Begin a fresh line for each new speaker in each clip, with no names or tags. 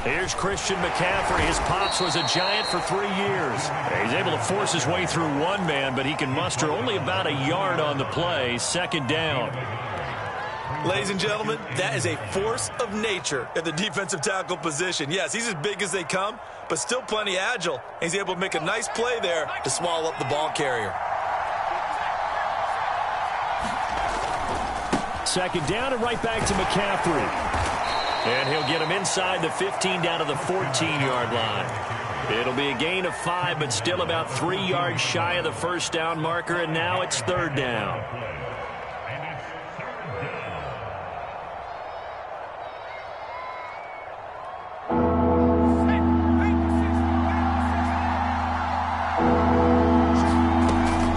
Here's Christian McCaffrey. His pops was a Giant for 3 years. He's able to force his way through one man, but he can muster only about a yard on the play. Second down.
Ladies and gentlemen, that is a force of nature at the defensive tackle position. Yes, he's as big as they come, but still plenty agile. He's able to make a nice play there to swallow up the ball carrier.
Second down and right back to McCaffrey. And he'll get him inside the 15 down to the 14-yard line. It'll be a gain of 5, but still about 3 yards shy of the first down marker, and now it's third down.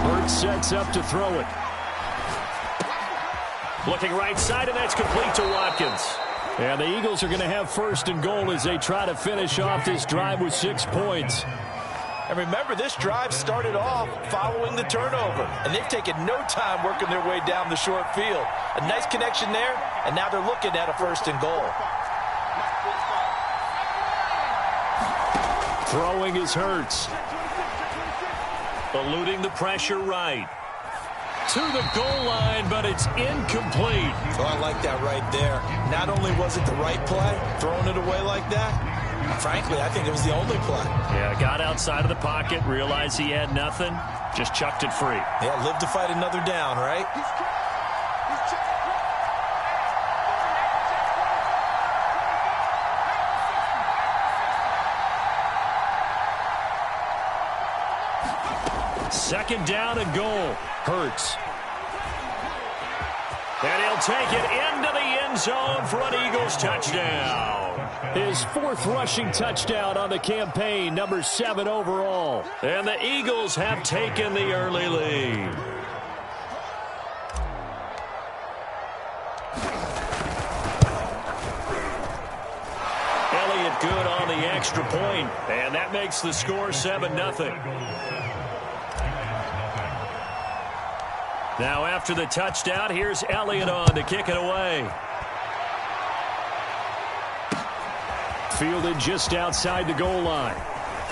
Hurts sets up to throw it. Looking right side, and that's complete to Watkins. And the Eagles are going to have first and goal as they try to finish off this drive with 6 points.
And remember, this drive started off following the turnover, and they've taken no time working their way down the short field. A nice connection there, and now they're looking at a first and goal.
Throwing is Hurts. Eluding the pressure right. To the goal line, but it's incomplete.
So I like that right there. Not only was it the right play, throwing it away like that, frankly, I think it was the only play.
Yeah, got outside of the pocket, realized he had nothing, just chucked it free.
Yeah, live to fight another down, right?
Second down and goal. Hurts. And he'll take it into the end zone for an Eagles touchdown. His 4th rushing touchdown on the campaign, number 7 overall. And the Eagles have taken the early lead. Elliott good on the extra point, and that makes the score 7-0. Now after the touchdown, here's Elliott on to kick it away. Fielded just outside the goal line.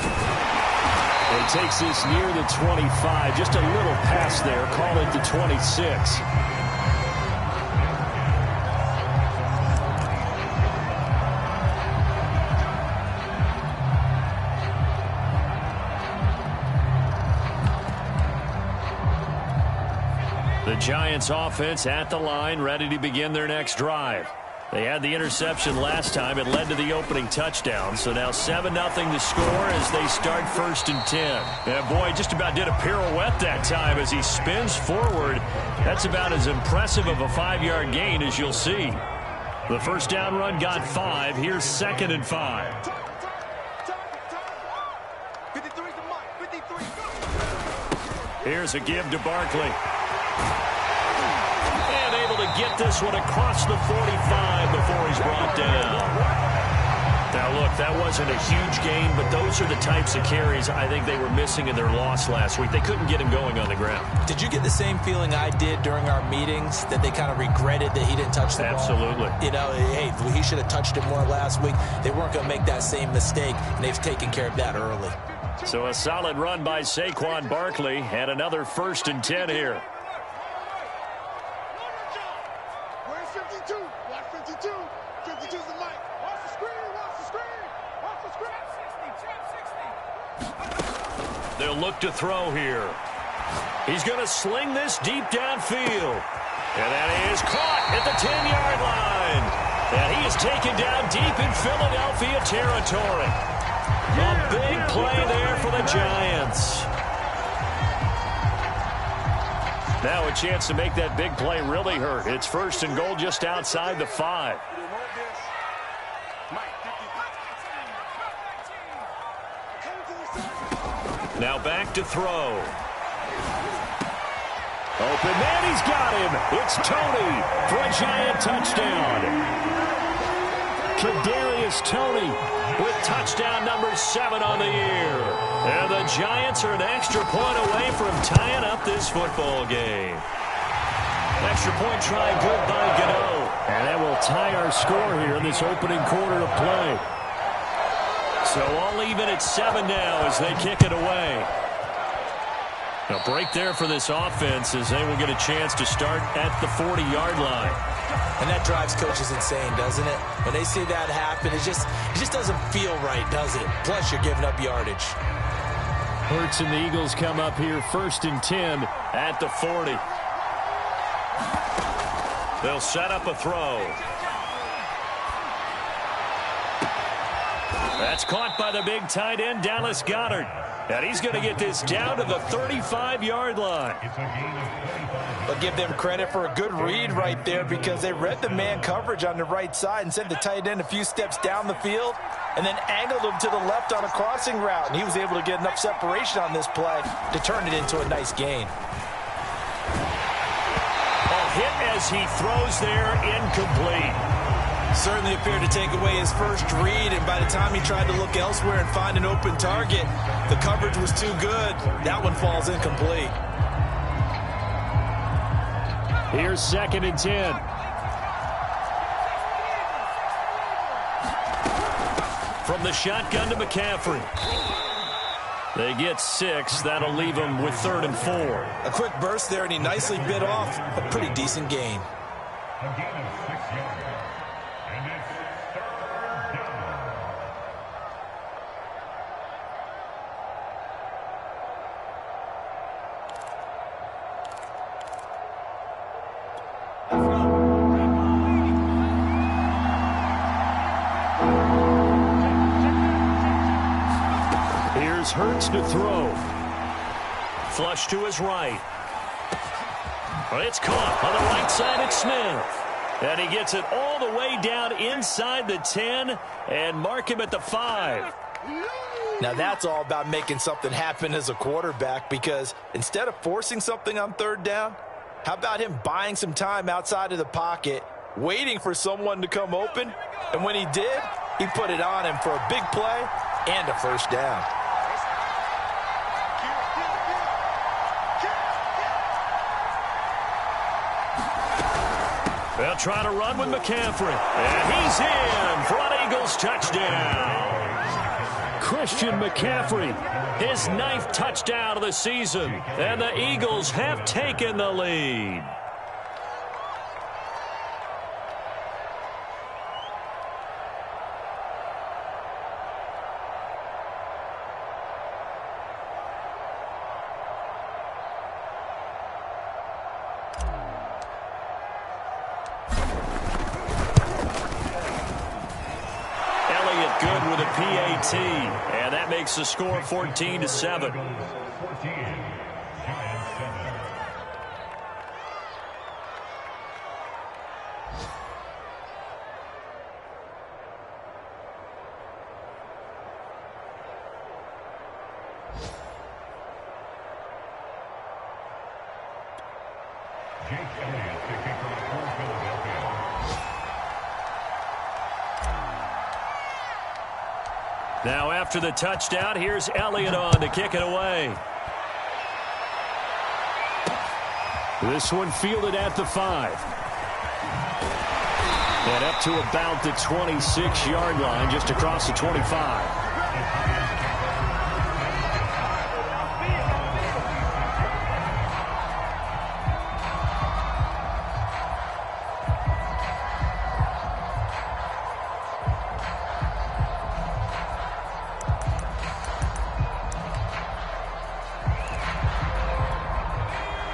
It takes this near the 25. Just a little pass there. Call it the 26. The Giants offense at the line, ready to begin their next drive. They had the interception last time. It led to the opening touchdown. So now 7-0 the score as they start 1st and 10. And boy, just about did a pirouette that time as he spins forward. That's about as impressive of a 5-yard gain as you'll see. The first down run got 5. Here's 2nd and 5. Here's a give to Barkley. And able to get this one across the 45 before he's brought down. Now, look, that wasn't a huge gain, but those are the types of carries I think they were missing in their loss last week. They couldn't get him going on the ground.
Did you get the same feeling I did during our meetings, that they kind of regretted that he didn't touch the ball?
Absolutely.
You know, hey, he should have touched it more last week. They weren't going to make that same mistake, and they've taken care of that early.
So a solid run by Saquon Barkley, and another 1st and 10 here.
Where's 52? Watch 52. 52's the mic. Watch the screen. Watch the screen. Watch the screen. Trap 60.
They'll look to throw here. He's going to sling this deep downfield. And that is caught at the 10-yard line. And he is taken down deep in Philadelphia territory. A big play there for the Giants. Now a chance to make that big play really hurt. It's 1st and goal just outside the 5. Now back to throw. Open man, he's got him. It's Toney for a Giant touchdown. Kadarius Toney with touchdown number 7 on the year. And the Giants are an extra point away from tying up this football game. Extra point try good by Gano. And that will tie our score here in this opening quarter of play. So all even at 7 now as they kick it away. A break there for this offense as they will get a chance to start at the 40-yard line.
And that drives coaches insane, doesn't it? When they see that happen, it just doesn't feel right, does it? Plus, you're giving up yardage.
Hurts and the Eagles come up here 1st and 10 at the 40. They'll set up a throw. That's caught by the big tight end, Dallas Goedert. And he's going to get this down to the 35-yard line.
But give them credit for a good read right there because they read the man coverage on the right side and sent the tight end a few steps down the field and then angled him to the left on a crossing route. And he was able to get enough separation on this play to turn it into a nice gain.
A hit as he throws there, incomplete.
Certainly appeared to take away his first read, and by the time he tried to look elsewhere and find an open target, the coverage was too good. That one falls incomplete.
Here's 2nd and 10. From the shotgun to McCaffrey. They get 6. That'll leave them with 3rd and 4.
A quick burst there, and he nicely bit off a pretty decent gain.
Hurts to throw. Flush to his right. It's caught on the right side. It's Smith. And he gets it all the way down inside the 10 and mark him at the 5.
Now that's all about making something happen as a quarterback, because instead of forcing something on 3rd down, how about him buying some time outside of the pocket, waiting for someone to come open, and when he did, he put it on him for a big play and a 1st down.
They'll try to run with McCaffrey. And he's in for an Eagles touchdown. Christian McCaffrey, his 9th touchdown of the season. And the Eagles have taken the lead. And that makes the score 14-7. Now after the touchdown, here's Elliott on to kick it away. This one fielded at the 5. And up to about the 26-yard line, just across the 25.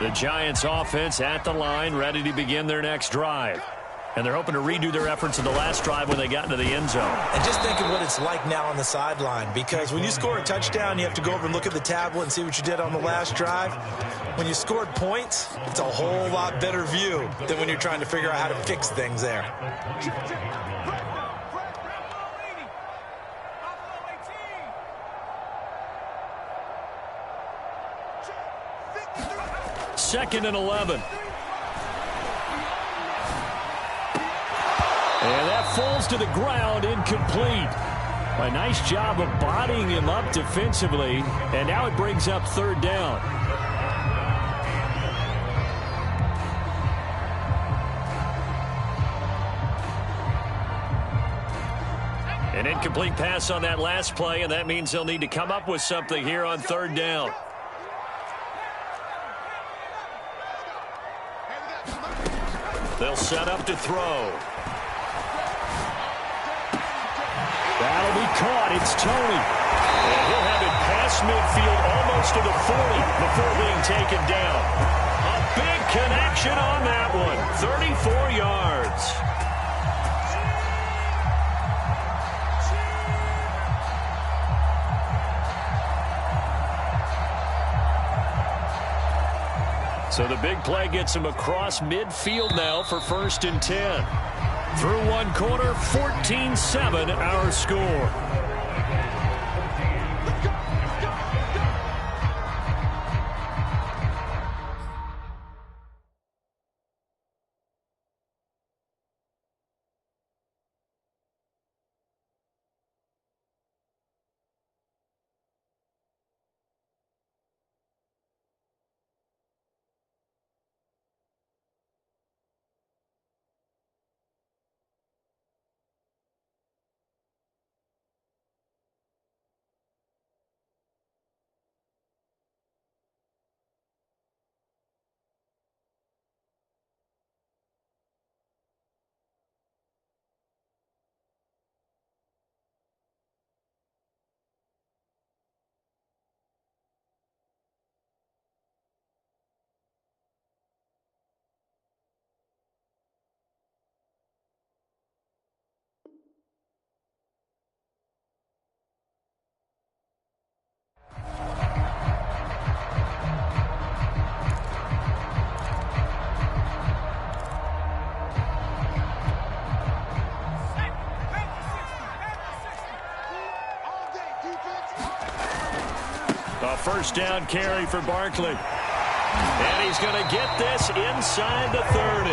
The Giants offense at the line, ready to begin their next drive. And they're hoping to redo their efforts in the last drive when they got into the end zone.
And just think of what it's like now on the sideline, because when you score a touchdown, you have to go over and look at the tablet and see what you did on the last drive. When you scored points, it's a whole lot better view than when you're trying to figure out how to fix things there.
Second and 11. And that falls to the ground, incomplete. A nice job of bodying him up defensively, and now it brings up 3rd down. An incomplete pass on that last play, and that means they'll need to come up with something here on third down. They'll set up to throw. That'll be caught. It's Toney. And he'll have it past midfield almost to the 40 before being taken down. A big connection on that one. 34 yards. So the big play gets him across midfield now for 1st and 10. Through one quarter, 14-7 our score. A first down carry for Barkley. And he's going to get this inside the 30.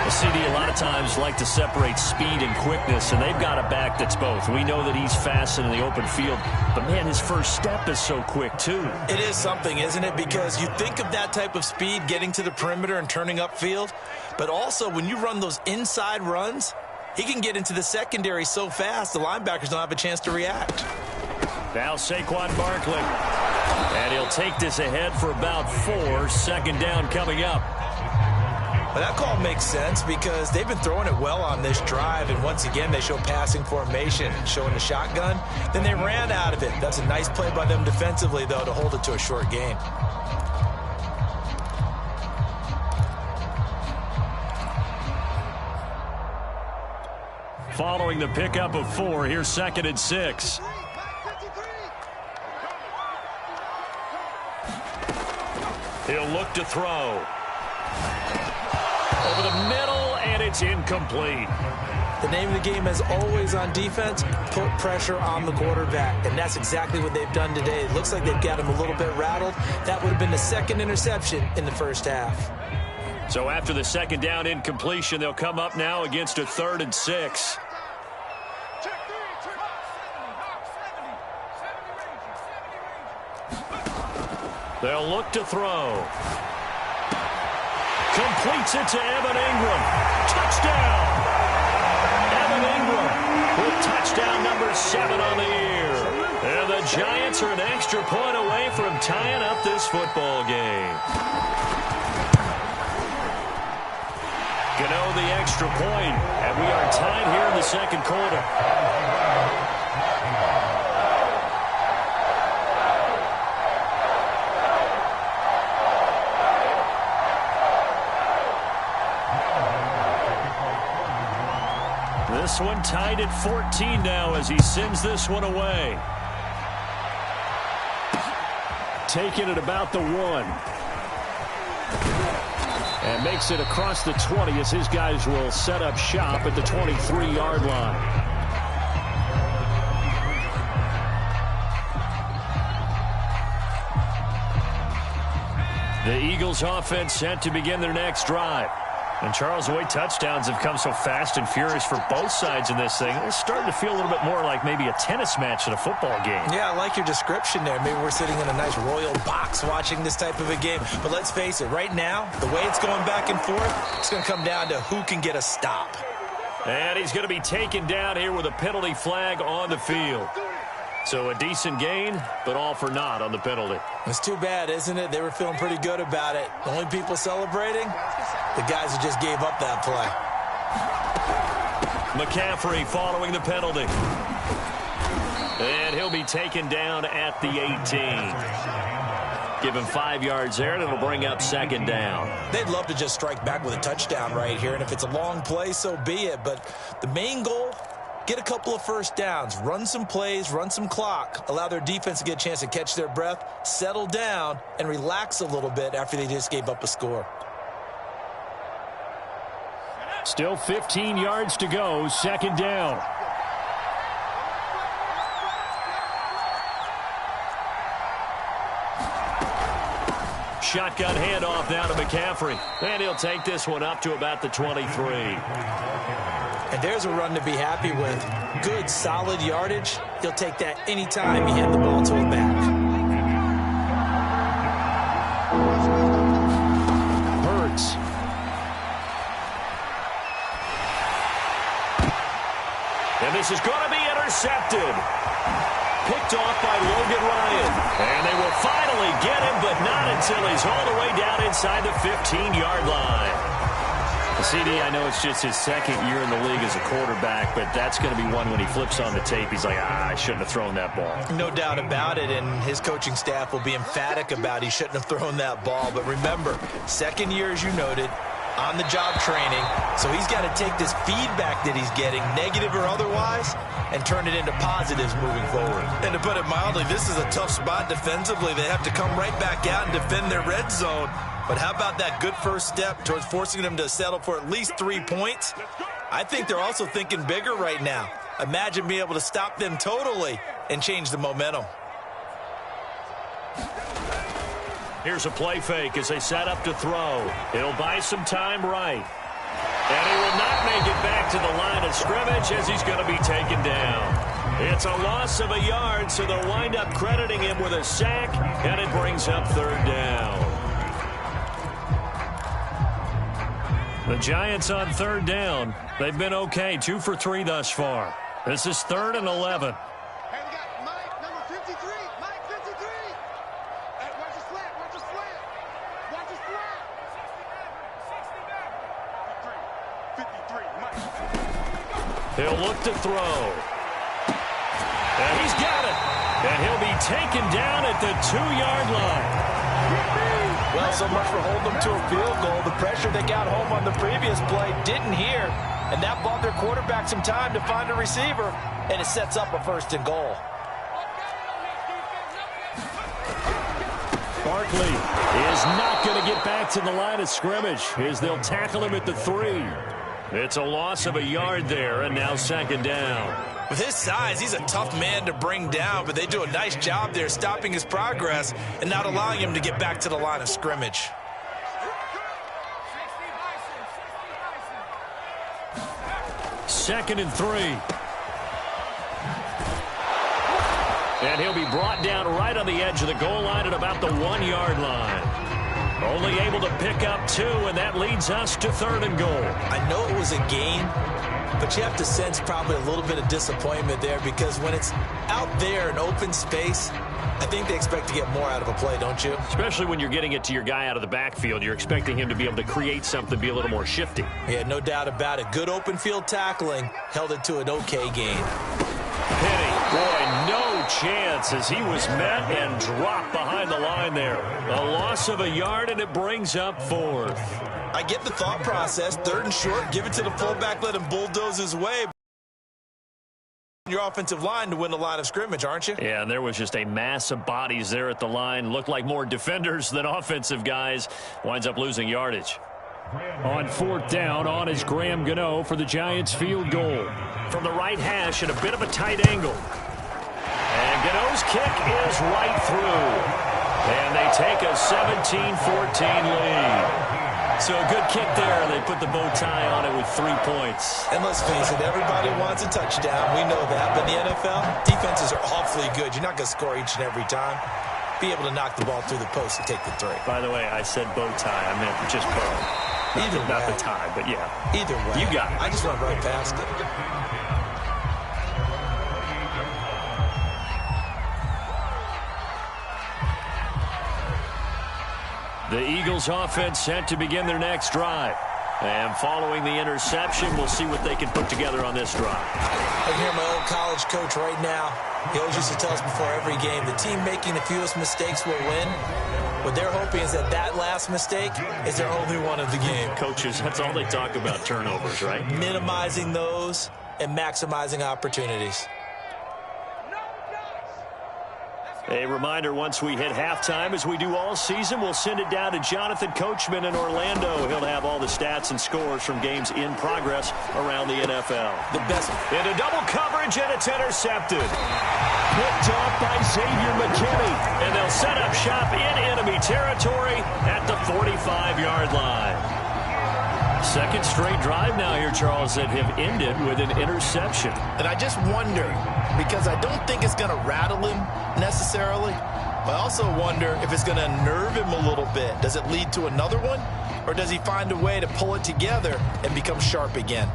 The CD a lot of times like to separate speed and quickness, and they've got a back that's both. We know that he's fast in the open field, but, man, his first step is so quick, too.
It is something, isn't it? Because you think of that type of speed getting to the perimeter and turning upfield, but also when you run those inside runs, he can get into the secondary so fast the linebackers don't have a chance to react.
Now Saquon Barkley. And he'll take this ahead for about 4. 2nd down coming up.
But that call makes sense because they've been throwing it well on this drive, and once again they show passing formation, showing the shotgun. Then they ran out of it. That's a nice play by them defensively, though, to hold it to a short gain.
Following the pickup of 4, here's 2nd and 6. He'll look to throw. Over the middle, and it's incomplete.
The name of the game, as always on defense, put pressure on the quarterback. And that's exactly what they've done today. It looks like they've got him a little bit rattled. That would have been the 2nd interception in the first half.
So after the 2nd down incompletion, they'll come up now against a 3rd and 6. They'll look to throw. Completes it to Evan Ingram. Touchdown! Evan Ingram with touchdown number 7 on the year. And the Giants are an extra point away from tying up this football game. Gano the extra point, and we are tied here in the 2nd quarter. This one tied at 14 now as he sends this one away. Taking it about the 1. And makes it across the 20 as his guys will set up shop at the 23-yard line. The Eagles offense set to begin their next drive. And Charles, the way touchdowns have come so fast and furious for both sides in this thing, it's starting to feel a little bit more like maybe a tennis match in a football game.
Yeah, I like your description there. Maybe we're sitting in a nice royal box watching this type of a game. But let's face it, right now, the way it's going back and forth, it's going to come down to who can get a stop.
And he's going to be taken down here with a penalty flag on the field. So a decent gain, but all for naught on the penalty.
It's too bad, isn't it? They were feeling pretty good about it. The only people celebrating, the guys who just gave up that play.
McCaffrey following the penalty. And he'll be taken down at the 18. Give him 5 yards there, and it'll bring up second down.
They'd love to just strike back with a touchdown right here, and if it's a long play, so be it. But the main goal, get a couple of first downs, run some plays, run some clock, allow their defense to get a chance to catch their breath, settle down, and relax a little bit after they just gave up a score.
Still 15 yards to go, second down. Shotgun handoff now to McCaffrey. And he'll take this one up to about the 23.
And there's a run to be happy with. Good, solid yardage. He'll take that anytime you hand the ball to a back.
Hurts. And this is going to be intercepted. Picked off by Logan Ryan. And they will finally get him, but not until he's all the way down inside the 15-yard line. CD, I know it's just his second year in the league as a quarterback, but that's going to be one when he flips on the tape, he's like, I shouldn't have thrown that ball.
No doubt about it, and his coaching staff will be emphatic about he shouldn't have thrown that ball. But remember, second year, as you noted, on-the-job training, so he's got to take this feedback that he's getting, negative or otherwise, and turn it into positives moving forward. And to put it mildly, this is a tough spot defensively. They have to come right back out and defend their red zone. But how about that good first step towards forcing them to settle for at least 3 points? I think they're also thinking bigger right now. Imagine being able to stop them totally and change the momentum.
Here's a play fake as they set up to throw. He'll buy some time right. And he will not make it back to the line of scrimmage as he's going to be taken down. It's a loss of a yard, so they'll wind up crediting him with a sack, and it brings up third down. The Giants on third down. They've been okay, 2 for 3 thus far. This is 3rd and 11.
Hey, we got Mike, number 53. Mike, 53. Hey, watch his flat. Watch his flat. Watch his flat. 53, Mike.
He'll look to throw. And he's got it. And he'll be taken down at the 2-yard line.
Well, so much for holding them to a field goal. The pressure they got home on the previous play didn't hear, and that bought their quarterback some time to find a receiver, and it sets up a 1st and goal.
Barkley is not going to get back to the line of scrimmage as they'll tackle him at the 3. It's a loss of a yard there, and now second down.
With his size, he's a tough man to bring down, but they do a nice job there stopping his progress and not allowing him to get back to the line of scrimmage.
Second and 3. And he'll be brought down right on the edge of the goal line at about the 1-yard line. Only able to pick up 2, and that leads us to 3rd and goal.
I know it was a gain, but you have to sense probably a little bit of disappointment there because when it's out there in open space, I think they expect to get more out of a play, don't you?
Especially when you're getting it to your guy out of the backfield. You're expecting him to be able to create something, be a little more shifty.
Yeah, no doubt about it. Good open field tackling held it to an okay gain.
Penny, boy, no chance as he was met and dropped behind the line there. A loss of a yard, and it brings up 4th.
I get the thought process. 3rd and short, give it to the fullback, let him bulldoze his way. Your offensive line to win the line of scrimmage, aren't you?
Yeah, and there was just a mass of bodies there at the line. Looked like more defenders than offensive guys. Winds up losing yardage. On 4th down, on is Graham Gano for the Giants field goal. From the right hash at a bit of a tight angle. And Gano's kick is right through. And they take a 17-14 lead. So a good kick there. They put the bow tie on it with 3 points.
And let's face it, everybody wants a touchdown. We know that. But in the NFL, defenses are awfully good. You're not going to score each and every time. Be able to knock the ball through the post and take the 3.
By the way, I said bow tie. I meant just bow. Not the time, but yeah.
Either way.
You got it.
I just went right past it.
The Eagles offense set to begin their next drive. And following the interception, we'll see what they can put together on this drive.
I can hear my old college coach right now. He always used to tell us before every game, the team making the fewest mistakes will win. What they're hoping is that last mistake is their only one of the game.
Coaches, that's all they talk about, turnovers, right?
Minimizing those and maximizing opportunities.
A reminder, once we hit halftime, as we do all season, we'll send it down to Jonathan Coachman in Orlando. He'll have all the stats and scores from games in progress around the NFL.
The best.
Into double coverage, and it's intercepted. Picked off by Xavier McKinney. And they'll set up shop in enemy territory at the 45-yard line. Second straight drive now here, Charles, that have ended with an interception.
And I just wonder, because I don't think it's going to rattle him necessarily, but I also wonder if it's going to unnerve him a little bit. Does it lead to another one, or does he find a way to pull it together and become sharp again?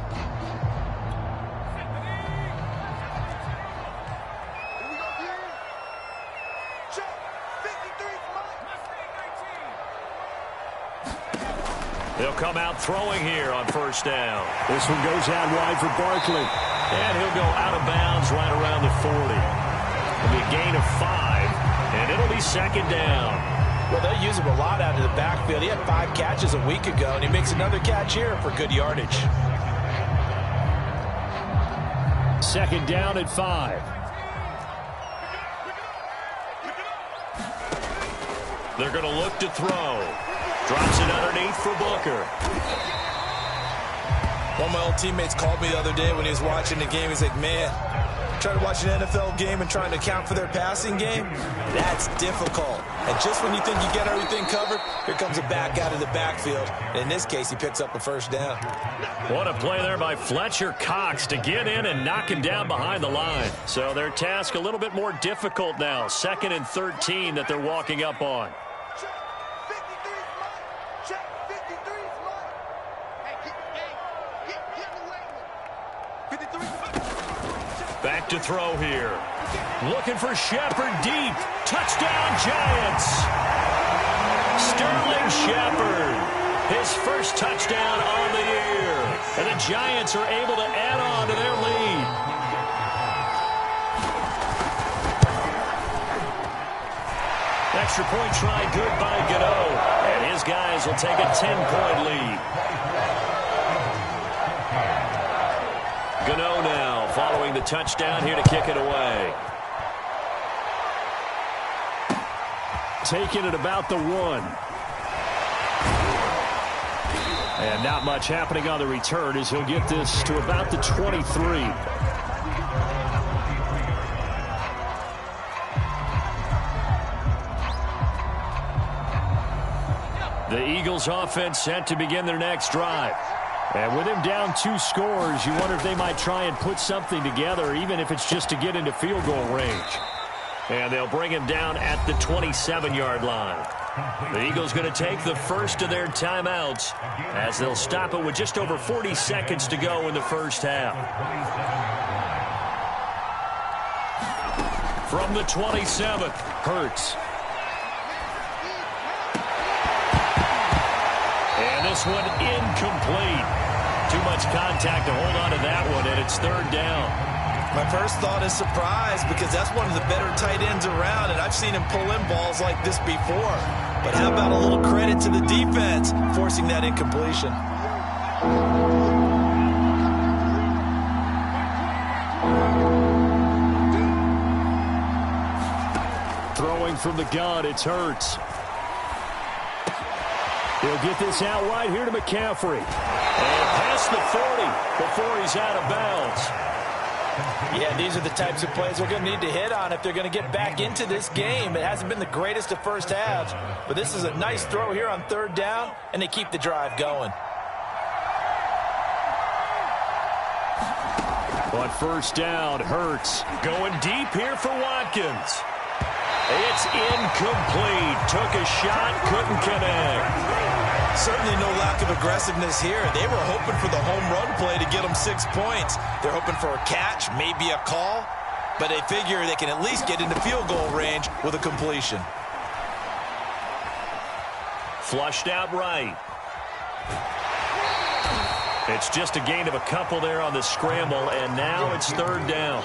They'll come out throwing here on first down. This one goes out wide for Barkley. And he'll go out of bounds right around the 40. It'll be a gain of 5, and it'll be second down.
Well, they'll use him a lot out of the backfield. He had 5 catches a week ago, and he makes another catch here for good yardage.
Second down at 5. They're going to look to throw. Drops it underneath for Booker.
One of my old teammates called me the other day when he was watching the game. He's like, man, trying to watch an NFL game and trying to account for their passing game, that's difficult. And just when you think you get everything covered, here comes a back out of the backfield. And in this case, he picks up a first down.
What a play there by Fletcher Cox to get in and knock him down behind the line. So their task a little bit more difficult now. 2nd and 13 that they're walking up on. Back to throw here. Looking for Shepard deep. Touchdown, Giants. Sterling Shepard. His first touchdown on the year. And the Giants are able to add on to their lead. Extra point try good by Gano. And his guys will take a 10-point lead. Gano now following the touchdown here to kick it away. Taking it about the 1. And not much happening on the return as he'll get this to about the 23. The Eagles offense set to begin their next drive. And with him down 2 scores, you wonder if they might try and put something together, even if it's just to get into field goal range. And they'll bring him down at the 27-yard line. The Eagles going to take the first of their timeouts as they'll stop it with just over 40 seconds to go in the first half. From the 27th, Hurts. And this one incomplete. Too much contact to hold on to that one, and it's 3rd down.
My first thought is surprise, because that's one of the better tight ends around, and I've seen him pull in balls like this before. But how about a little credit to the defense forcing that incompletion?
Throwing from the gun, it's Hurts. He'll get this out wide here to McCaffrey. And past the 40 before he's out of bounds.
Yeah, these are the types of plays they're going to need to hit on if they're going to get back into this game. It hasn't been the greatest of first halves, but this is a nice throw here on 3rd down, and they keep the drive going.
On first down, Hurts going deep here for Watkins. It's incomplete. Took a shot, couldn't connect.
Certainly no lack of aggressiveness here. They were hoping for the home run play to get them 6 points. They're hoping for a catch, maybe a call, but they figure they can at least get into field goal range with a completion.
Flushed out right. It's just a gain of a couple there on the scramble, and now it's 3rd down.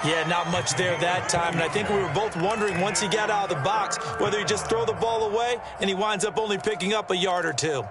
Yeah, not much there that time, and I think we were both wondering once he got out of the box whether he'd just throw the ball away, and he winds up only picking up a yard or 2.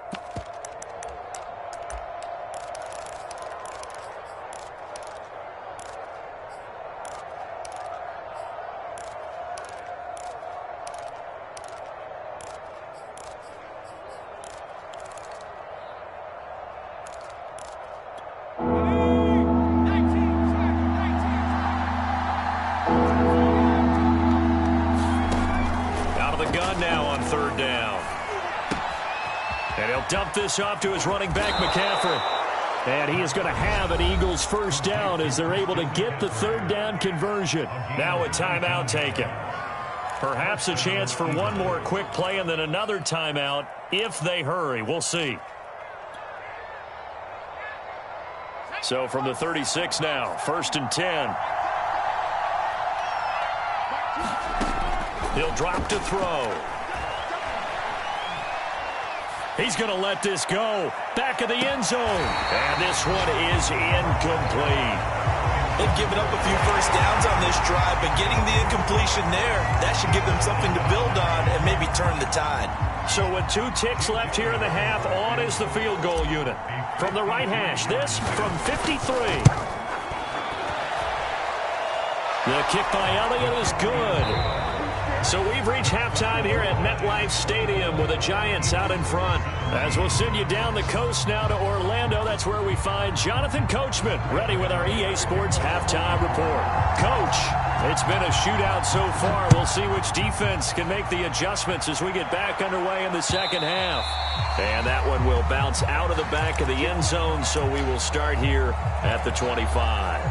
Dump this off to his running back, McCaffrey. And he is going to have an Eagles 1st down as they're able to get the 3rd down conversion. Now a timeout taken. Perhaps a chance for one more quick play and then another timeout if they hurry. We'll see. So from the 36 now, 1st and 10. He'll drop to throw. He's going to let this go. Back of the end zone. And this one is incomplete.
They've given up a few 1st downs on this drive, but getting the incompletion there, that should give them something to build on and maybe turn the tide.
So with 2 ticks left here in the half, on is the field goal unit. From the right hash, this from 53. The kick by Elliott is good. So we've reached halftime here at MetLife Stadium with the Giants out in front. As we'll send you down the coast now to Orlando, that's where we find Jonathan Coachman ready with our EA Sports halftime report. Coach, it's been a shootout so far. We'll see which defense can make the adjustments as we get back underway in the 2nd half. And that one will bounce out of the back of the end zone, so we will start here at the 25.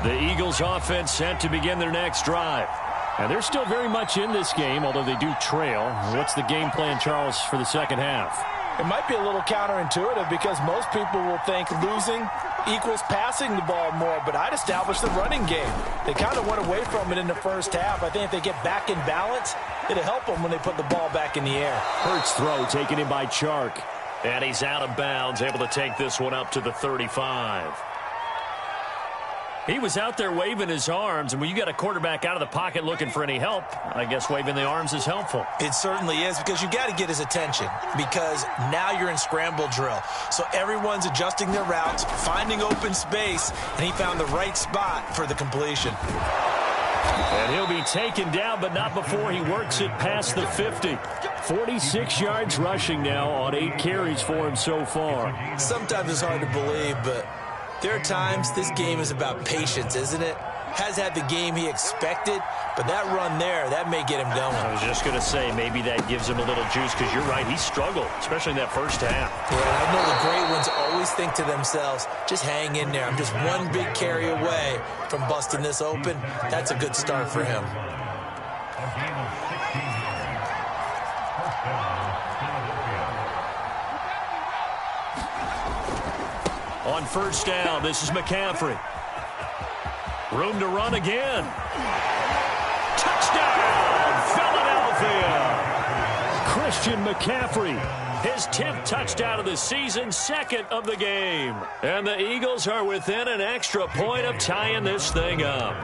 The Eagles offense set to begin their next drive. And they're still very much in this game, although they do trail. What's the game plan, Charles, for the 2nd half?
It might be a little counterintuitive because most people will think losing equals passing the ball more, but I'd establish the running game. They kind of went away from it in the 1st half. I think if they get back in balance, it'll help them when they put the ball back in the air.
Hurts throw taken in by Chark. And he's out of bounds, able to take this one up to the 35. He was out there waving his arms, and when you got a quarterback out of the pocket looking for any help, I guess waving the arms is helpful.
It certainly is, because you got to get his attention, because now you're in scramble drill. So everyone's adjusting their routes, finding open space, and he found the right spot for the completion.
And he'll be taken down, but not before he works it past the 50. 46 yards rushing now on 8 carries for him so far.
Sometimes it's hard to believe, but there are times this game is about patience, isn't it? Has had the game he expected, but that run there, that may get him going.
I was just going to say, maybe that gives him a little juice, because you're right, he struggled, especially in that 1st half.
Yeah, I know the great ones always think to themselves, just hang in there. I'm just one big carry away from busting this open. That's a good start for him.
On 1st down, this is McCaffrey. Room to run again. Touchdown, Philadelphia! Christian McCaffrey, his 10th touchdown of the season, 2nd of the game. And the Eagles are within an extra point of tying this thing up.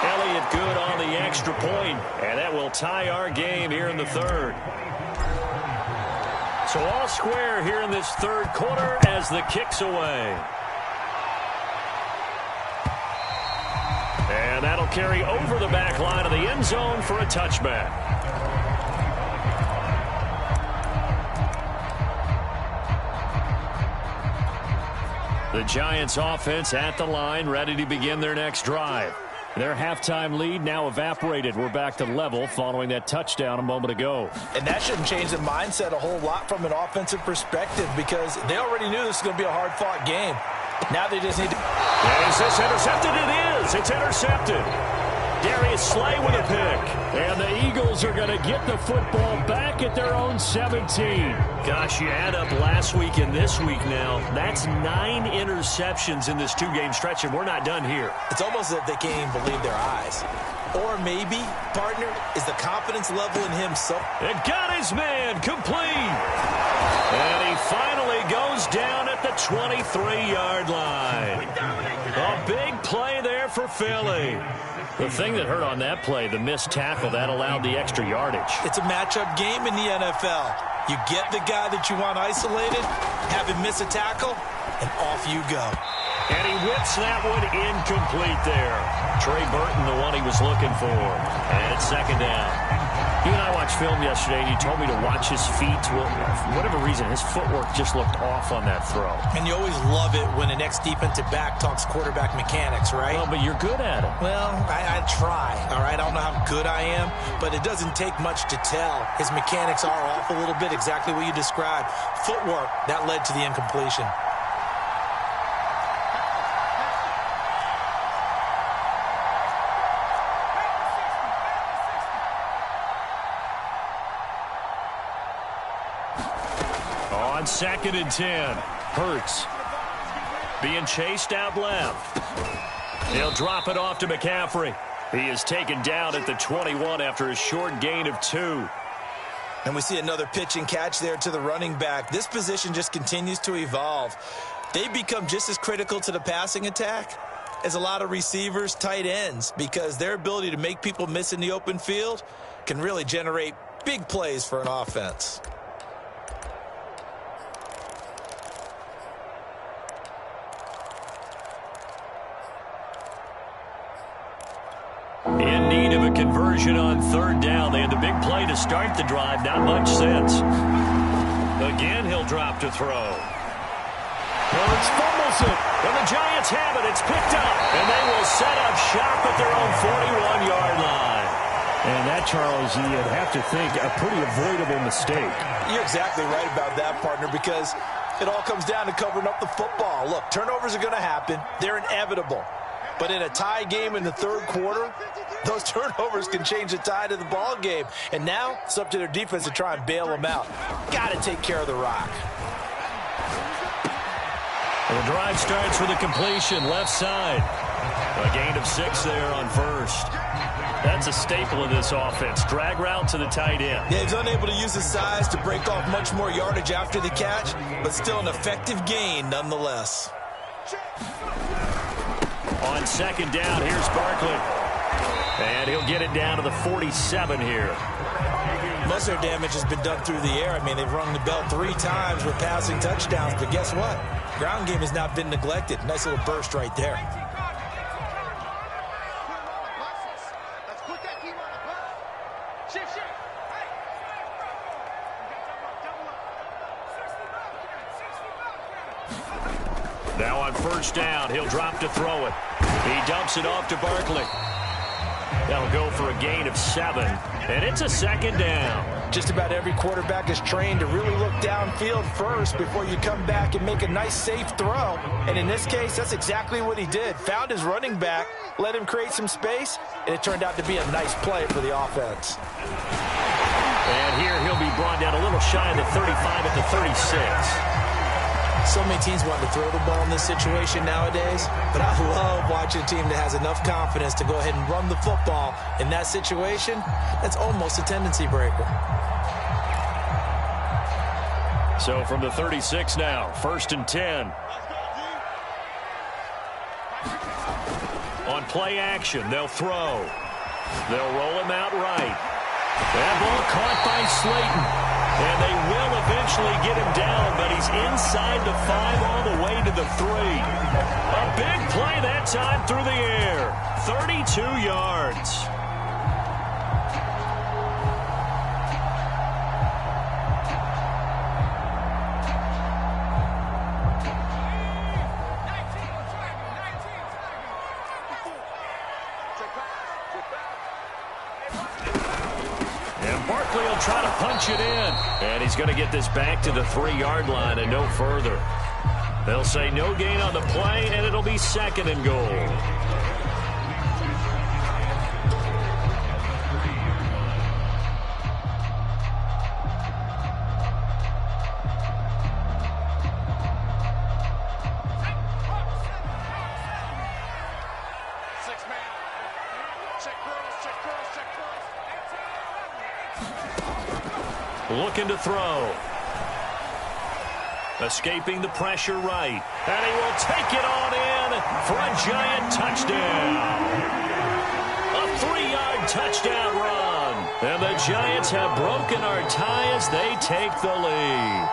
Elliott good on the extra point, and that will tie our game here in the 3rd. So all square here in this 3rd quarter as the kick's away. And that'll carry over the back line of the end zone for a touchback. The Giants offense at the line, ready to begin their next drive. Their halftime lead now evaporated. We're back to level following that touchdown a moment ago.
And that shouldn't change the mindset a whole lot from an offensive perspective because they already knew this was going to be a hard-fought game. Now they just need to...
Is this intercepted? It is. It's intercepted. Darius Slay with a pick. And the Eagles are going to get the football back at their own 17. Gosh, you add up last week and this week now. That's 9 interceptions in this 2-game stretch, and we're not done here.
It's almost as if they can't even believe their eyes. Or maybe, partner, is the confidence level in him so...
It got his man complete. And he finally goes down at the 23-yard line. A big play there for Philly. The thing that hurt on that play, the missed tackle, that allowed the extra yardage.
It's a matchup game in the NFL. You get the guy that you want isolated, have him miss a tackle, and off you go.
And he whips that one incomplete there. Trey Burton, the one he was looking for. And it's second down. You and I watched film yesterday, and you told me to watch his feet. Well, for whatever reason, his footwork just looked off on that throw.
And you always love it when an ex-defensive back talks quarterback mechanics, right?
Well, but you're good at it.
Well, I try, all right? I don't know how good I am, but it doesn't take much to tell. His mechanics are off a little bit, exactly what you described. Footwork, that led to the incompletion.
On 2nd and 10, Hurts being chased out left. He'll drop it off to McCaffrey. He is taken down at the 21 after a short gain of 2.
And we see another pitch and catch there to the running back. This position just continues to evolve. They become just as critical to the passing attack as a lot of receivers, tight ends, because their ability to make people miss in the open field can really generate big plays for an offense.
In need of a conversion on 3rd down. They had the big play to start the drive. Not much sense. Again, he'll drop to throw. Hurts fumbles it. And the Giants have it. It's picked up. And they will set up shop at their own 41-yard line. And that, Charles, you'd have to think a pretty avoidable mistake.
You're exactly right about that, partner, because it all comes down to covering up the football. Look, turnovers are going to happen. They're inevitable. But in a tie game in the 3rd quarter, those turnovers can change the tide of the ball game. And now it's up to their defense to try and bail them out. Got to take care of the rock.
The drive starts with a completion left side. A gain of 6 there on 1st. That's a staple of this offense. Drag route to the tight end.
Yeah, he's unable to use his size to break off much more yardage after the catch, but still an effective gain nonetheless.
On 2nd down, here's Barkley. And he'll get it down to the 47 here.
Most of their damage has been done through the air. I mean, they've rung the bell 3 times with passing touchdowns, but guess what? Ground game has not been neglected. Nice little burst right there.
Let's put that team on the bus. Shift.
Now on 1st down, he'll drop to throw it. He dumps it off to Barkley. That'll go for a gain of 7, and it's a 2nd down.
Just about every quarterback is trained to really look downfield first before you come back and make a nice, safe throw. And in this case, that's exactly what he did. Found his running back, let him create some space, and it turned out to be a nice play for the offense.
And here he'll be brought down a little shy of the 35 at the 36.
So many teams want to throw the ball in this situation nowadays, but I love watching a team that has enough confidence to go ahead and run the football. In that situation, that's almost a tendency breaker.
So from the 36 now, 1st and 10. On play action, they'll throw. They'll roll him out right. That ball caught by Slayton. And they will eventually get him down, but he's inside the 5 all the way to the 3. A big play that time through the air. 32 yards.
Check
And Barkley will try to punch it in. And he's going to get this back to the 3-yard line and no further. They'll say no gain on the play, and it'll be 2nd and goal. Looking to throw. Escaping the pressure right. And he will take it on in for a giant touchdown. A 3-yard touchdown run. And the Giants have broken our tie as they take the lead.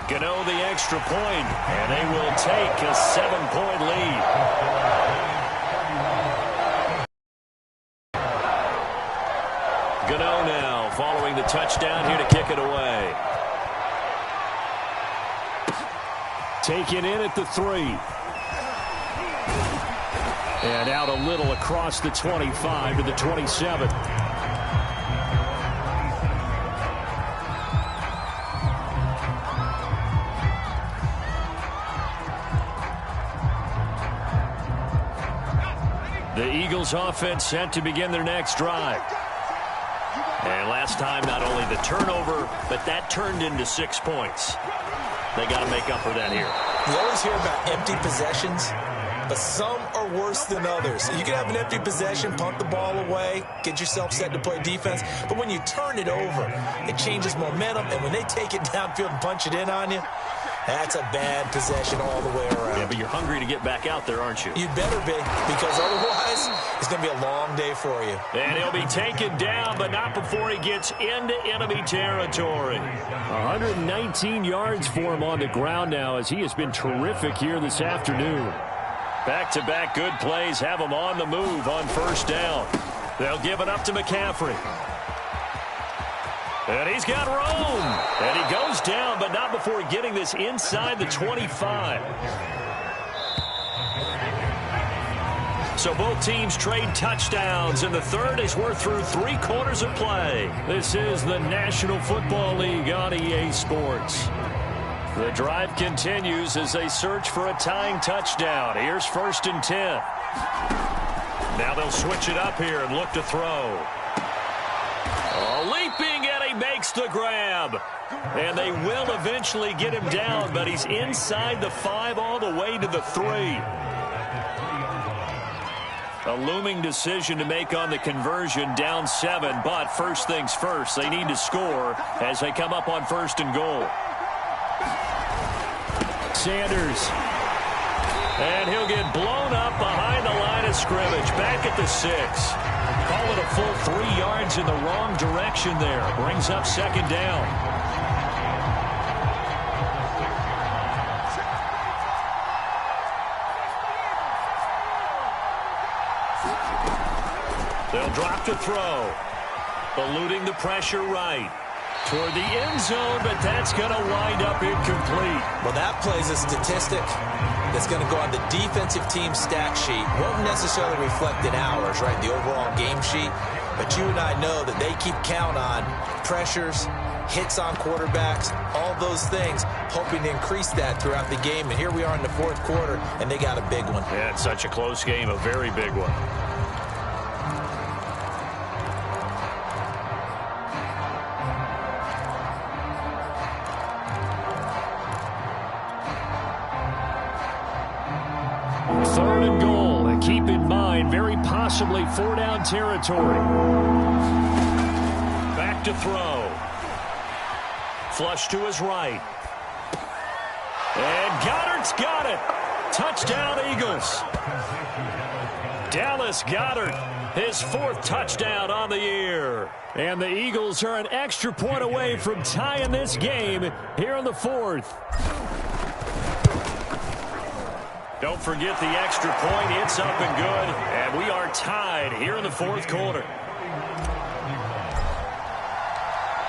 Gano the extra point, and they will take a 7-point lead. Gano now following the touchdown here to kick it away. Taken in at the 3. And out a little across the 25 to the 27. The Eagles offense set to begin their next drive. And last time, not only the turnover, but that turned into 6 points. They got to make up for that here.
You always hear about empty possessions, but some are worse than others. You can have an empty possession, punt the ball away, get yourself set to play defense, but when you turn it over, it changes momentum, and when they take it downfield and punch it in on you, that's a bad possession all the way around.
Yeah, but you're hungry to get back out there, aren't you?
You'd better be, because otherwise it's going to be a long day for you.
And he'll be taken down, but not before he gets into enemy territory. 119 yards for him on the ground now, as he has been terrific here this afternoon. Back-to-back good plays have him on the move on 1st down. They'll give it up to McCaffrey. And he's got room. And he goes down, but not before getting this inside the 25. So both teams trade touchdowns, and the third as we're through 3 quarters of play. This is the National Football League on EA Sports. The drive continues as they search for a tying touchdown. Here's 1st and 10. Now they'll switch it up here and look to throw. Leaping, and he makes the grab. And they will eventually get him down, but he's inside the 5 all the way to the 3. A looming decision to make on the conversion, down 7, but first things first, they need to score as they come up on 1st and goal. Sanders. And he'll get blown up behind the line of scrimmage, back at the 6. Call it a full 3 yards in the wrong direction there. Brings up 2nd down. They'll drop to throw. Eluding the pressure right. Toward the end zone, but that's going to wind up incomplete.
Well, that plays a statistic that's going to go on the defensive team stat sheet. Won't necessarily reflect in ours, right, the overall game sheet. But you and I know that they keep count on pressures, hits on quarterbacks, all those things, hoping to increase that throughout the game. And here we are in the 4th quarter, and they got a big one.
Yeah, it's such a close game, a very big one. Third and goal, and keep in mind, very possibly 4-down territory. Back to throw. Flush to his right. And Goddard's got it. Touchdown, Eagles. Dallas Goedert, his 4th touchdown on the year. And the Eagles are an extra point away from tying this game here in the 4th. Don't forget the extra point. It's up and good. And we are tied here in the 4th quarter.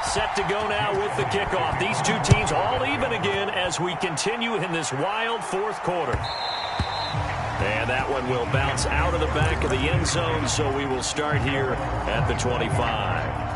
Set to go now with the kickoff. These two teams all even again as we continue in this wild 4th quarter. And And that one will bounce out of the back of the end zone, so we will start here at the 25.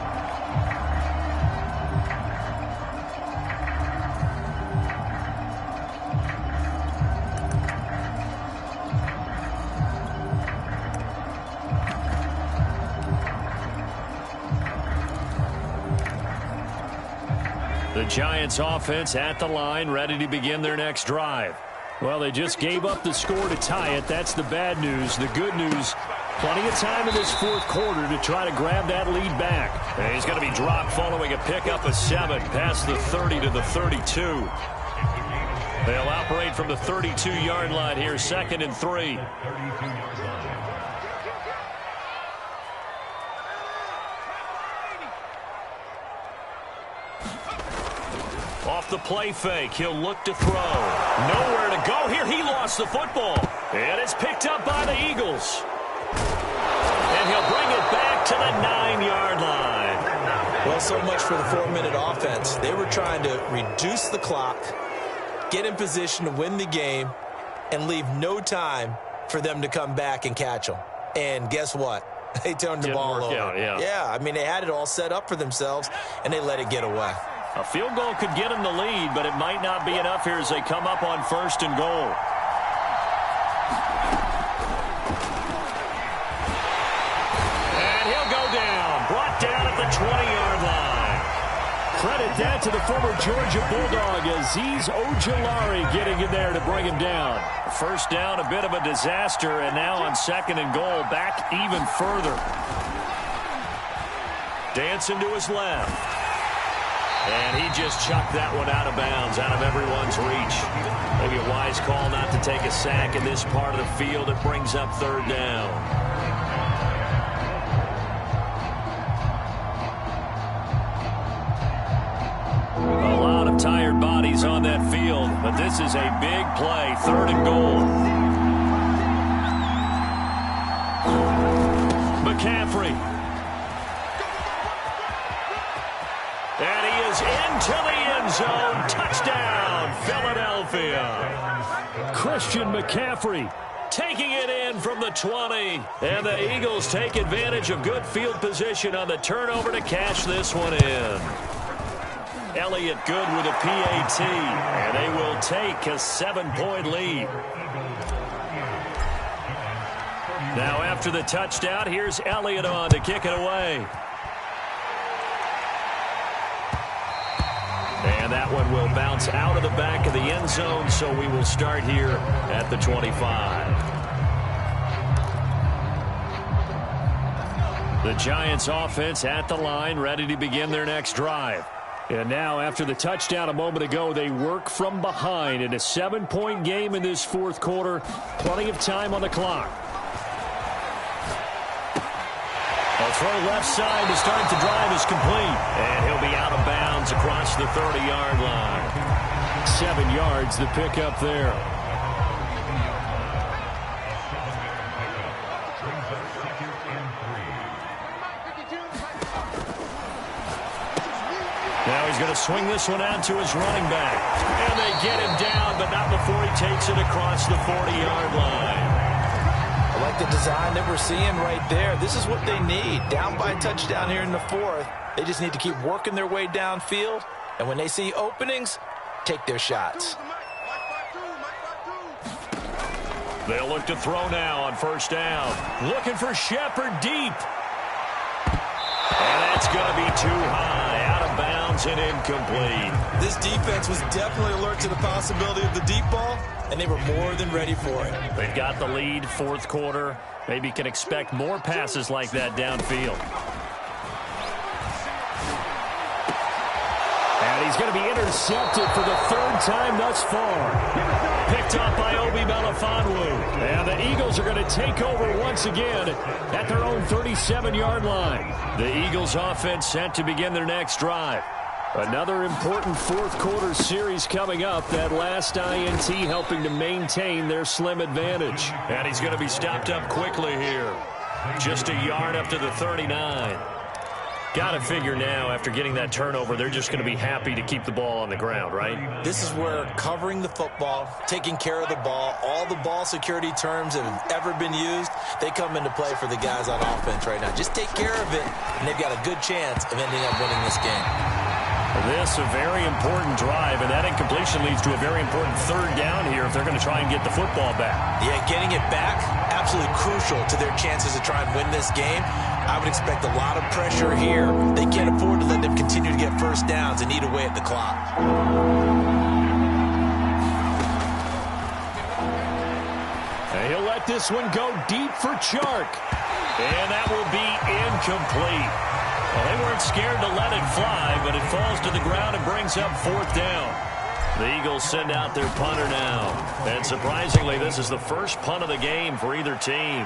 The Giants offense at the line, ready to begin their next drive. Well, they just gave up the score to tie it. That's the bad news. The good news, plenty of time in this fourth quarter to try to grab that lead back. And he's going to be dropped following a pickup of 7 past the 30 to the 32. They'll operate from the 32-yard line here, 2nd and 3. Off the play fake, he'll look to throw. Nowhere to go here. He lost the football. And it's picked up by the Eagles. And he'll bring it back to the 9-yard line.
Well, so much for the 4-minute offense. They were trying to reduce the clock, get in position to win the game, and leave no time for them to come back and catch them. And guess what? They turned the ball over. Yeah, I mean, they had it all set up for themselves, and they let it get away.
A field goal could get them the lead, but it might not be enough here as they come up on 1st and goal. And he'll go down. Brought down at the 20-yard line. Credit that to the former Georgia Bulldog, Azeez Ojulari getting in there to bring him down. First down, a bit of a disaster, and now on 2nd and goal, back even further. Dancing to his left. And he just chucked that one out of bounds, out of everyone's reach. Maybe a wise call not to take a sack in this part of the field. It brings up 3rd down. A lot of tired bodies on that field, but this is a big play, 3rd and goal. McCaffrey. And he is into the end zone. Touchdown, Philadelphia. Christian McCaffrey taking it in from the 20. And the Eagles take advantage of good field position on the turnover to cash this one in. Elliott good with a PAT. And they will take a 7-point lead. Now after the touchdown, here's Elliott on to kick it away. And that one will bounce out of the back of the end zone, so we will start here at the 25. The Giants offense at the line, ready to begin their next drive. And now, after the touchdown a moment ago, they work from behind in a 7-point game in this fourth quarter. Plenty of time on the clock. A throw left side to start the drive is complete. And he'll be out of bounds across the 30-yard line. 7 yards the pickup there. Now he's going to swing this one out to his running back. And they get him down, but not before he takes it across the 40-yard line.
I like the design that we're seeing right there. This is what they need. Down by a touchdown here in the 4th. They just need to keep working their way downfield. And when they see openings, take their shots.
They'll look to throw now on 1st down. Looking for Shepard deep. And that's going to be too high. Out of bounds and incomplete.
This defense was definitely alert to the possibility of the deep ball, and they were more than ready for it.
They've got the lead, 4th quarter. Maybe can expect more passes like that downfield. And he's going to be intercepted for the 3rd time thus far. Picked up by Obi Melifonwu. And the Eagles are going to take over once again at their own 37-yard line. The Eagles offense set to begin their next drive. Another important 4th quarter series coming up. That last INT helping to maintain their slim advantage. And he's going to be stopped up quickly here. Just a yard up to the 39. Got to figure now, after getting that turnover, they're just going to be happy to keep the ball on the ground, right?
This is where covering the football, taking care of the ball, all the ball security terms that have ever been used, they come into play for the guys on offense right now. Just take care of it, and they've got a good chance of ending up winning this game.
This a very important drive, and that incompletion leads to a very important third down here if they're going to try and get the football back.
Yeah, getting it back, absolutely crucial to their chances to try and win this game. I would expect a lot of pressure here. They can't afford to let them continue to get first downs and eat away at the clock.
And he'll let this one go deep for Chark. And that will be incomplete. Well, they weren't scared to let it fly, but it falls to the ground and brings up fourth down. The Eagles send out their punter now. And surprisingly, this is the first punt of the game for either team.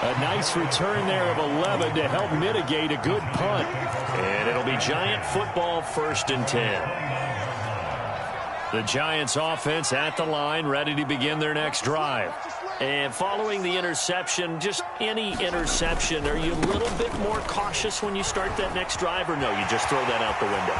A nice return there of 11 to help mitigate a good punt. And it'll be Giant football, 1st and 10. The Giants offense at the line, ready to begin their next drive. And following the interception, just any interception, are you a little bit more cautious when you start that next drive, or no, you just throw that out the window?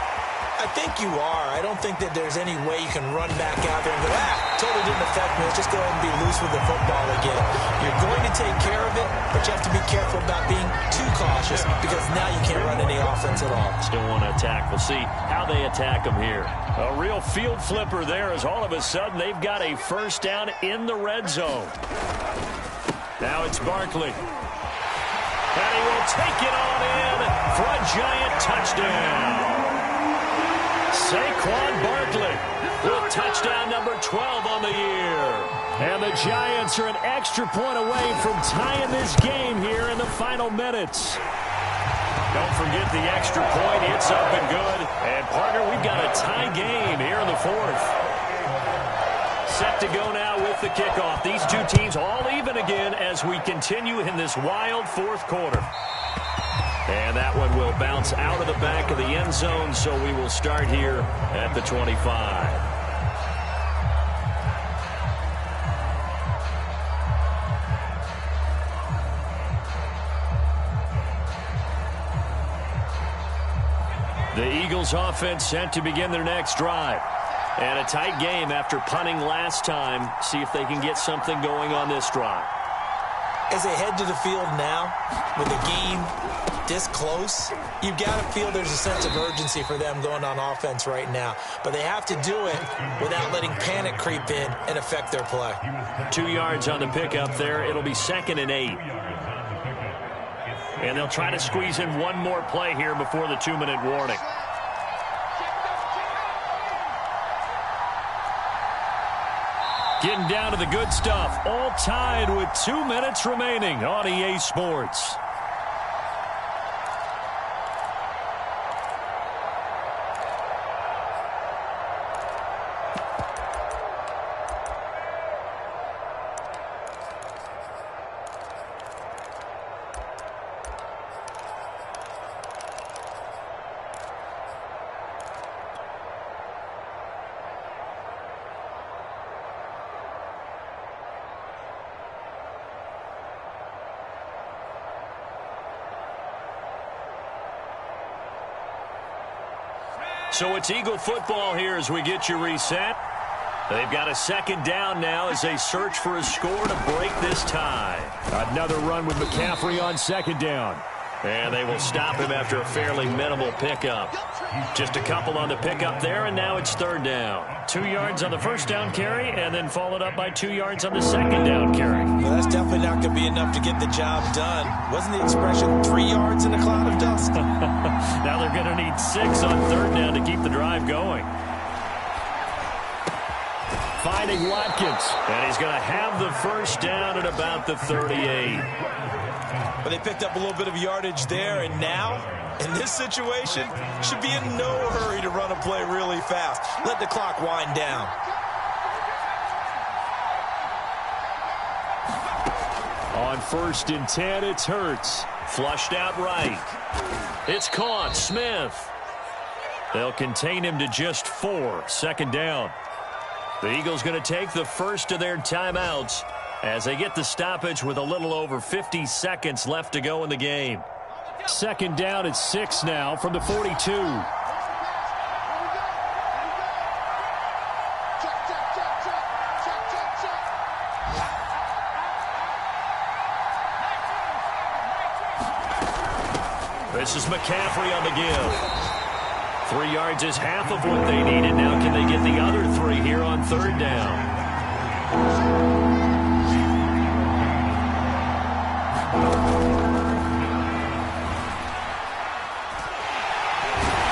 I think you are. I don't think that there's any way you can run back out there and go, totally didn't affect me. Let's just go ahead and be loose with the football again. You're going to take care of it, but you have to be careful about being too cautious because now you can't run any offense at all.
Still want to attack. We'll see how they attack them here. A real field flipper there as all of a sudden they've got a first down in the red zone. Now it's Barkley. And he will take it on in for a Giant touchdown. Saquon Barkley with touchdown number 12 on the year. And the Giants are an extra point away from tying this game here in the final minutes. Don't forget the extra point. It's up and good. And, partner, we've got a tie game here in the 4th. Set to go now with the kickoff. These two teams all even again as we continue in this wild 4th quarter. And that one will bounce out of the back of the end zone, so we will start here at the 25. The Eagles offense set to begin their next drive. And a tight game after punting last time. See if they can get something going on this drive.
As they head to the field now, with the game this close, you've got to feel there's a sense of urgency for them going on offense right now. But they have to do it without letting panic creep in and affect their play.
2 yards on the pickup there. It'll be 2nd and 8. And they'll try to squeeze in one more play here before the 2-minute warning. Getting down to the good stuff. All tied with 2 minutes remaining on EA Sports. So it's Eagle football here as we get you reset. They've got a 2nd down now as they search for a score to break this tie. Another run with McCaffrey on 2nd down. And they will stop him after a fairly minimal pickup. Just a couple on the pickup there, and now it's 3rd down. 2 yards on the 1st down carry, and then followed up by 2 yards on the 2nd down carry.
Well, that's definitely not going to be enough to get the job done. Wasn't the expression 3 yards in a cloud of dust?
Now they're going to need 6 on 3rd down to keep the drive going. Finding Watkins, and he's going to have the 1st down at about the 38.
But they picked up a little bit of yardage there, and now, in this situation, should be in no hurry to run a play really fast. Let the clock wind down.
On 1st and 10, it's Hurts. Flushed out right. It's caught. Smith. They'll contain him to just 4. 2nd down. The Eagles going to take the first of their timeouts as they get the stoppage with a little over 50 seconds left to go in the game. Second down at 6 now from the 42. This is McCaffrey on the give. 3 yards is half of what they needed. Now can they get the other 3 here on third down?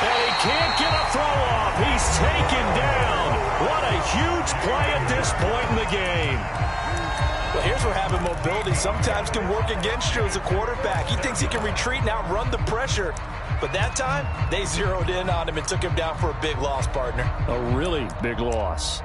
And he can't get a throw off. He's taken down. What a huge play at this point in the game.
Well, here's where having mobility sometimes can work against you as a quarterback. He thinks he can retreat and outrun the pressure. But that time, they zeroed in on him and took him down for a big loss, partner.
A really big loss.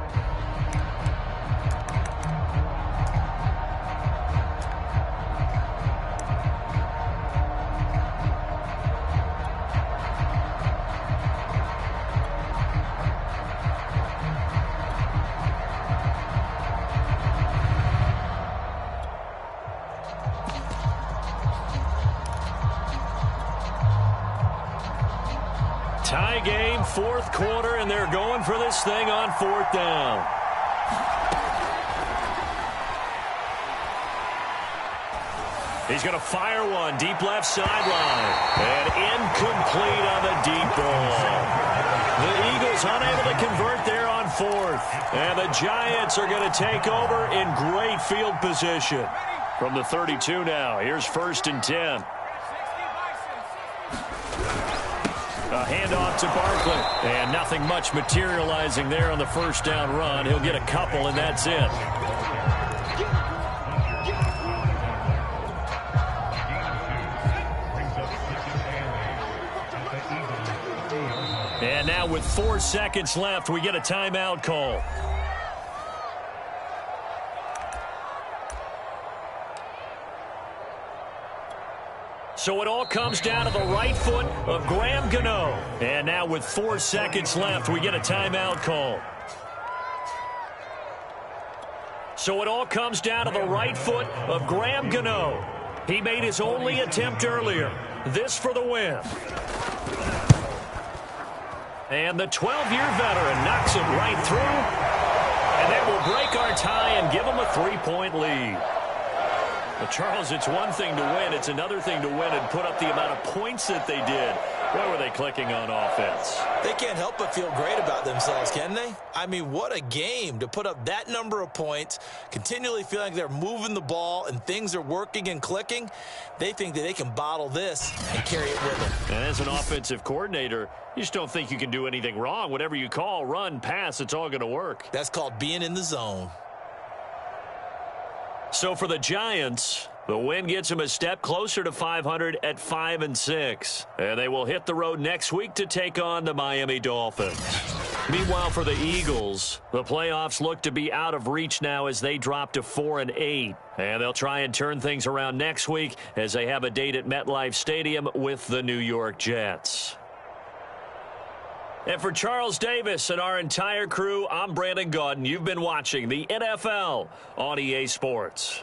Tie game, fourth quarter, and they're going for this thing on fourth down. He's going to fire one deep left sideline. And incomplete on the deep ball. The Eagles unable to convert there on fourth. And the Giants are going to take over in great field position. From the 32 now, here's 1st and 10. A handoff to Barkley. And nothing much materializing there on the first down run. He'll get a couple, and that's it. And now with 4 seconds left, we get a timeout call. So it all comes down to the right foot of Graham Gano. And now with 4 seconds left, we get a timeout call. So it all comes down to the right foot of Graham Gano. He made his only attempt earlier. This for the win. And the 12-year veteran knocks it right through. And that will break our tie and give him a 3-point lead. But, Charles, it's one thing to win. It's another thing to win and put up the amount of points that they did. Where were they clicking on offense?
They can't help but feel great about themselves, can they? I mean, what a game to put up that number of points, continually feeling like they're moving the ball and things are working and clicking. They think that they can bottle this and carry it with them.
And as an offensive coordinator, you just don't think you can do anything wrong. Whatever you call, run, pass, it's all going to work.
That's called being in the zone.
So for the Giants, the win gets them a step closer to 500 at 5-6. And they will hit the road next week to take on the Miami Dolphins. Meanwhile, for the Eagles, the playoffs look to be out of reach now as they drop to 4-8. And they'll try and turn things around next week as they have a date at MetLife Stadium with the New York Jets. And for Charles Davis and our entire crew, I'm Brandon Gaudin. You've been watching the NFL on EA Sports.